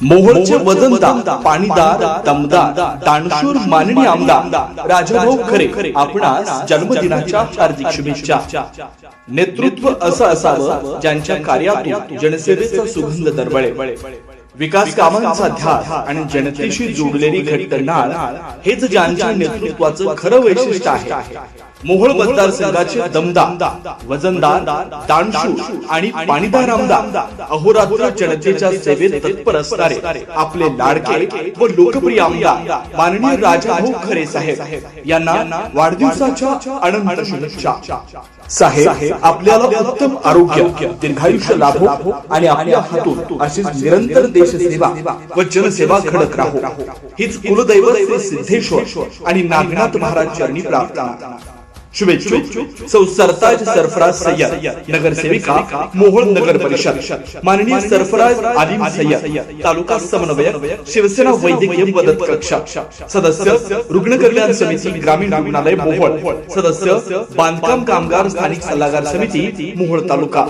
मोहोळचे वजनदार, पाणीदार, दमदार, दानशूर माननीय आमदार राजाभाऊ खरे आपणास जन्मदिनाच्या हार्दिक शुभेच्छा। नेतृत्व असं असावं ज्यांच्या कार्यातून जनसेवेचा सुगंध दरवळे, विकास कामांचा ध्यास आणि जनतेशी जोडलेली घट्ट नाळ हेच ज्यांच्या नेतृत्वाचं खरं वैशिष्ट्य आहे। मोहोळ मतदारसंघाचे दमदार, वजनदार, दानशूर आणि पाणीदार आमदार अहोरात्र जनतेच्या सेवेत तत्पर असणारे आपले लाडके व लोकप्रिय आमदार माननीय राजाभाऊ खरे साहेब यांना वाढदिवसाच्या अनंत शुभेच्छा। साहेब आपल्याला उत्तम आरोग्य, दीर्घायुष्य लाभो आणि आपल्या हातून अशीच निरंतर देशसेवा व जनसेवा घडत राहो हीच कुलदैवत श्री सिद्धेश्वर आणि नागनाथ महाराज चरणी प्रार्थना। शुभेच्छुक सौ सरताज सरफराज सय्यद, नगरसेविका मोहोळ नगर परिषद, माननीय सरफराज आलिम सय्यद, तालुका समन्वयक शिवसेना वैद्यकीय मदत कक्ष, सदस्य रुग्ण कल्याण समिती ग्रामीण रुग्णालय मोहोळ, सदस्य बांधकाम कामगार स्थानिक सल्लागार समिती मोहोळ तालुका।